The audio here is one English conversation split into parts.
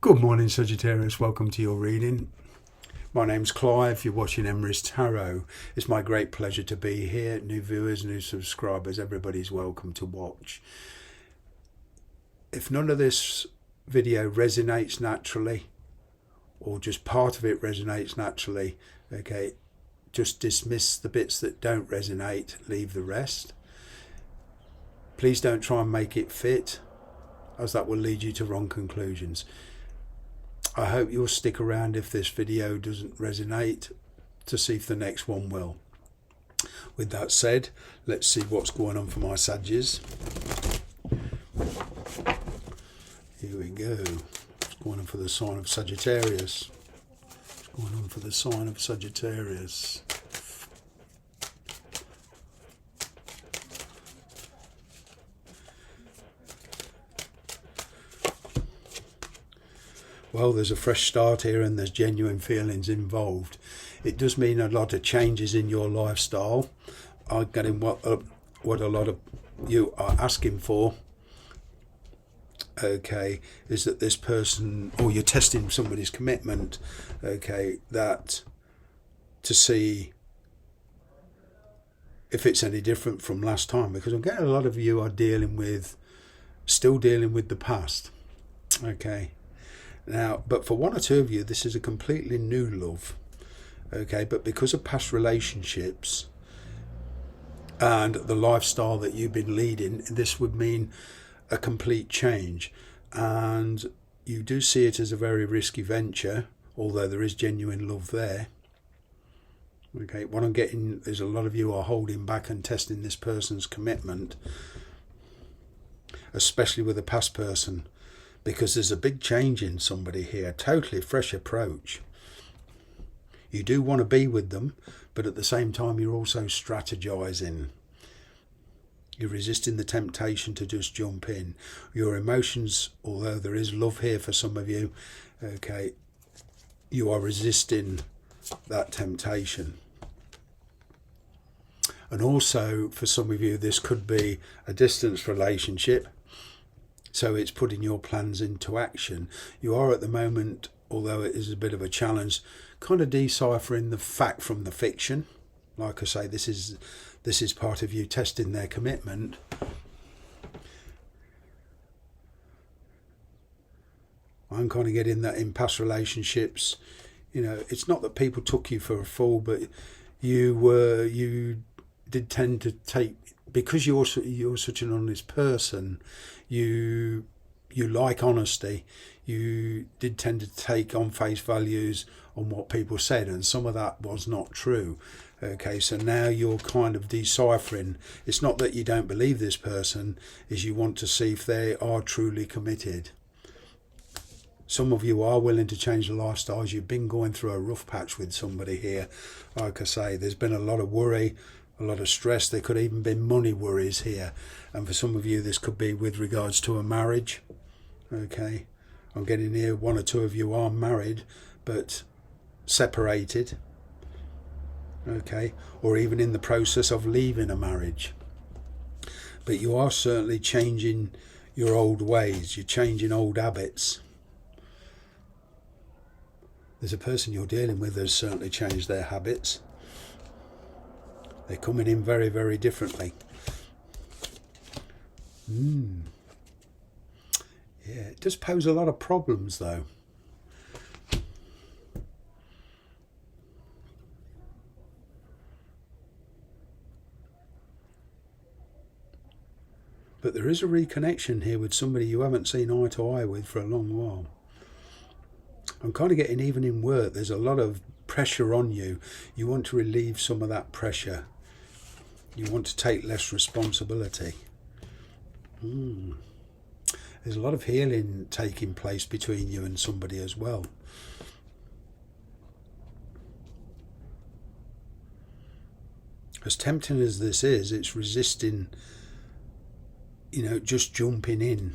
Good morning, Sagittarius. Welcome to your reading. My name's Clive. You're watching Emery's Tarot. It's my great pleasure to be here. New viewers, new subscribers, everybody's welcome to watch. If none of this video resonates naturally, or just part of it resonates naturally, okay, just dismiss the bits that don't resonate, leave the rest. Please don't try and make it fit, as that will lead you to wrong conclusions. I hope you'll stick around if this video doesn't resonate to see if the next one will. With that said, let's see what's going on for my Saggies. Here we go. What's going on for the sign of Sagittarius? What's going on for the sign of Sagittarius? Well, there's a fresh start here and there's genuine feelings involved. It does mean a lot of changes in your lifestyle. I'm getting what a lot of you are asking for, okay, is that this person, or you're testing somebody's commitment, okay, that to see if it's any different from last time, because I'm getting a lot of you are still dealing with the past, okay. Now, but for one or two of you, this is a completely new love, okay? But because of past relationships and the lifestyle that you've been leading, this would mean a complete change. And you do see it as a very risky venture, although there is genuine love there. Okay, what I'm getting is a lot of you are holding back and testing this person's commitment, especially with a past person. Because there's a big change in somebody here, totally fresh approach. You do want to be with them, but at the same time you're also strategizing. You're resisting the temptation to just jump in. Your emotions, although there is love here for some of you, okay, you are resisting that temptation. And also for some of you, this could be a distance relationship. So it's putting your plans into action. You are at the moment, although it is a bit of a challenge, kind of deciphering the fact from the fiction. Like I say, this is part of you testing their commitment. I'm kind of getting that in past relationships. You know, it's not that people took you for a fool, but you did tend to take, because you're such an honest person, you like honesty, you did tend to take on face values on what people said, and some of that was not true. Okay, so now you're kind of deciphering. It's not that you don't believe this person, is you want to see if they are truly committed. Some of you are willing to change the lifestyles. You've been going through a rough patch with somebody here. Like I say, there's been a lot of worry, a lot of stress. There could even be money worries here, and for some of you this could be with regards to a marriage. Okay, I'm getting here one or two of you are married but separated, okay, or even in the process of leaving a marriage. But you are certainly changing your old ways, you're changing old habits. There's a person you're dealing with that has certainly changed their habits. They're coming in very, very differently. Yeah, it does pose a lot of problems though. But there is a reconnection here with somebody you haven't seen eye to eye with for a long while. I'm kind of getting, even in work, there's a lot of pressure on you. You want to relieve some of that pressure. You want to take less responsibility. There's a lot of healing taking place between you and somebody as well. As tempting as this is, it's resisting, just jumping in.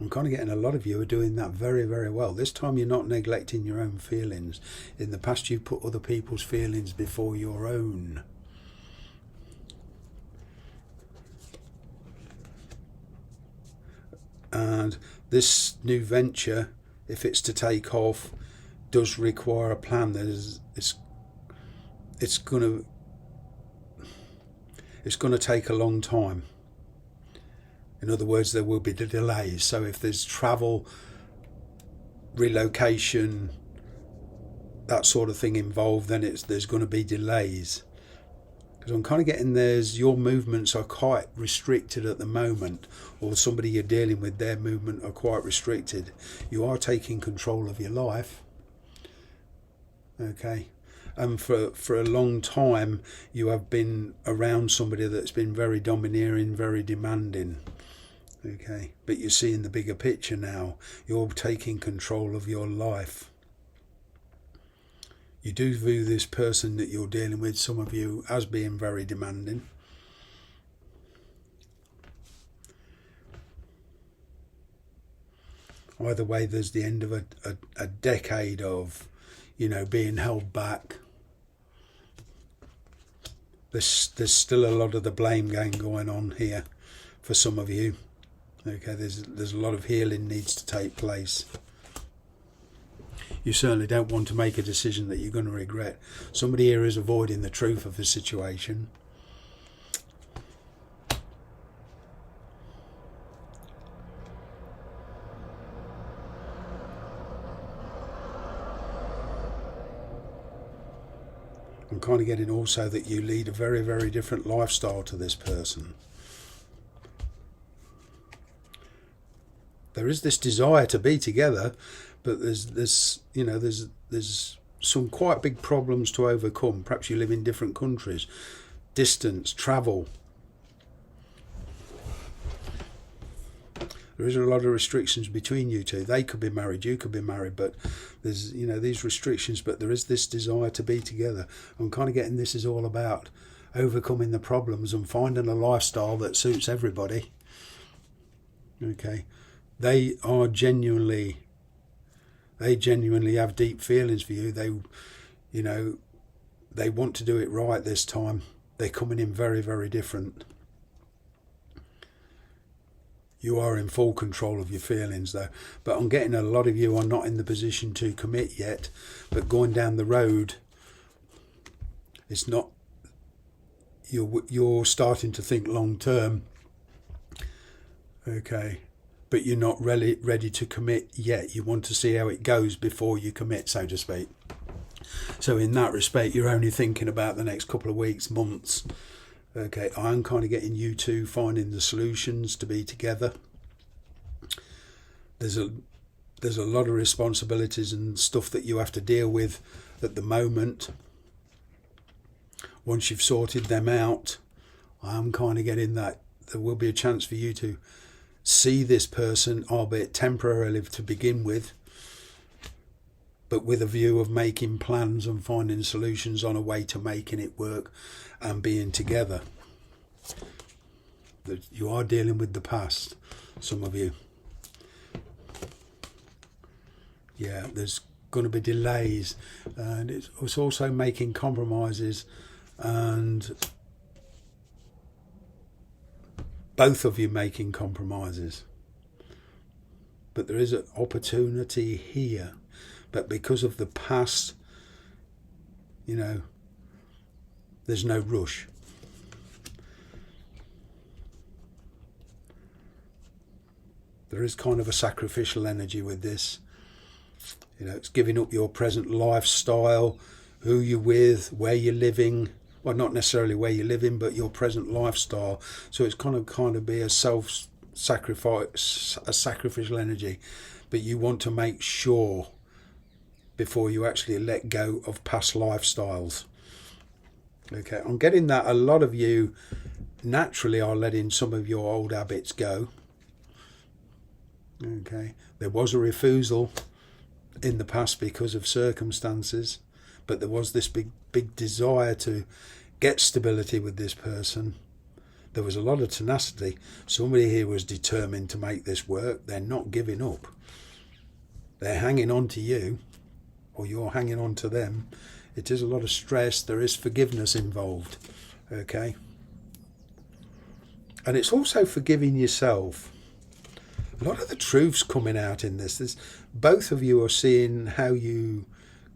I'm kind of getting a lot of you are doing that very, very well. This time you're not neglecting your own feelings. In the past you've put other people's feelings before your own. And this new venture, if it's to take off, does require a plan. It's going to take a long time. In other words, there will be delays. So if there's travel, relocation, that sort of thing involved, then there's going to be delays. Because I'm kind of getting your movements are quite restricted at the moment, or somebody you're dealing with, their movement are quite restricted. You are taking control of your life. Okay. And for a long time, you have been around somebody that's been very domineering, very demanding. Okay. But you're seeing the bigger picture now. You're taking control of your life. You do view this person that you're dealing with, some of you, as being very demanding. Either way, there's the end of a decade of, being held back. There's still a lot of the blame game going on here for some of you. Okay, there's a lot of healing needs to take place. You certainly don't want to make a decision that you're going to regret. Somebody here is avoiding the truth of the situation. I'm kind of getting also that you lead a very, very different lifestyle to this person. There is this desire to be together, but there's some quite big problems to overcome. Perhaps you live in different countries, distance, travel. There is a lot of restrictions between you two. They could be married, you could be married, but there's these restrictions, but there is this desire to be together. I'm kind of getting this is all about overcoming the problems and finding a lifestyle that suits everybody. Okay. They genuinely have deep feelings for you. They want to do it right this time. They're coming in very, very different. You are in full control of your feelings though. But I'm getting a lot of you are not in the position to commit yet, but going down the road, it's not, you're starting to think long term. Okay. But you're not really ready to commit yet. You want to see how it goes before you commit, so to speak. So in that respect, you're only thinking about the next couple of weeks, months. Okay, I'm kind of getting you two finding the solutions to be together. There's a lot of responsibilities and stuff that you have to deal with at the moment. Once you've sorted them out, I'm kind of getting that there will be a chance for you to see this person, albeit temporarily to begin with, but with a view of making plans and finding solutions on a way to making it work and being together. You are dealing with the past, some of you. Yeah, there's going to be delays, and it's also making compromises, and both of you making compromises. But there is an opportunity here. But because of the past, there's no rush. There is kind of a sacrificial energy with this. It's giving up your present lifestyle, who you're with, where you're living. Well, not necessarily where you're living, but your present lifestyle. So it's kind of be a self-sacrifice, a sacrificial energy. But you want to make sure before you actually let go of past lifestyles. Okay, I'm getting that a lot of you naturally are letting some of your old habits go. Okay, there was a refusal in the past because of circumstances, but there was this big desire to get stability with this person. There was a lot of tenacity. Somebody here was determined to make this work. They're not giving up. They're hanging on to you, or you're hanging on to them. It is a lot of stress. There is forgiveness involved. Okay. And it's also forgiving yourself. A lot of the truth's coming out in this. Both of you are seeing how you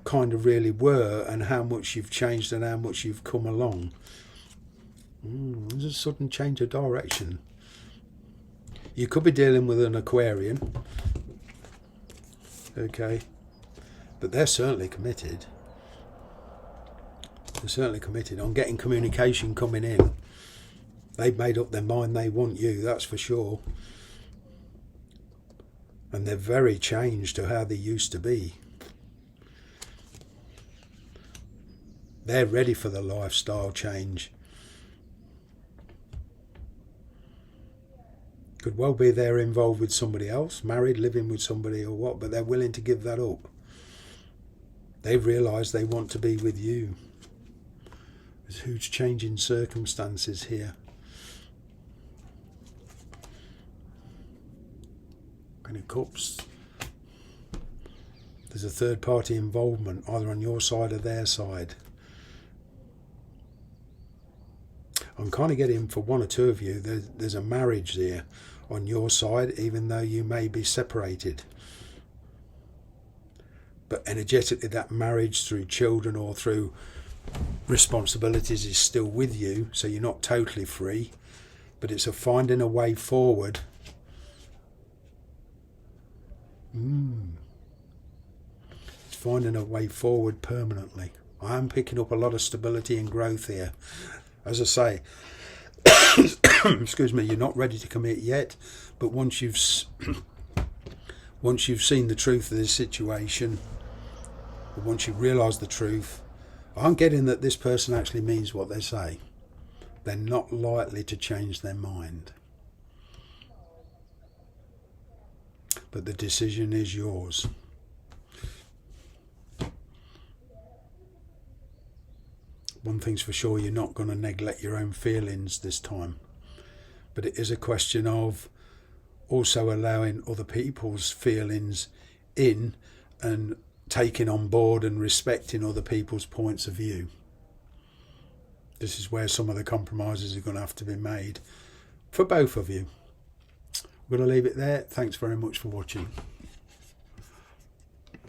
kind of really were and how much you've changed and how much you've come along. There's a sudden change of direction. You could be dealing with an Aquarian, okay, but they're certainly committed. They're certainly committed on getting communication coming in. They've made up their mind they want you, that's for sure. And they're very changed to how they used to be. They're ready for the lifestyle change. Could well be they're involved with somebody else, married, living with somebody or what, but they're willing to give that up. They've realised they want to be with you. There's huge change in circumstances here. Queen of Cups. There's a third party involvement, either on your side or their side. I'm kind of getting, for one or two of you, there's a marriage there on your side, even though you may be separated. But energetically, that marriage through children or through responsibilities is still with you, so you're not totally free, but it's a finding a way forward. It's finding a way forward permanently. I am picking up a lot of stability and growth here. As I say, excuse me, you're not ready to commit yet, but once you've seen the truth of this situation, or once you realise the truth, I'm getting that this person actually means what they say. They're not likely to change their mind. But the decision is yours. One thing's for sure, you're not going to neglect your own feelings this time. But it is a question of also allowing other people's feelings in and taking on board and respecting other people's points of view. This is where some of the compromises are going to have to be made for both of you. I'm going to leave it there. Thanks very much for watching.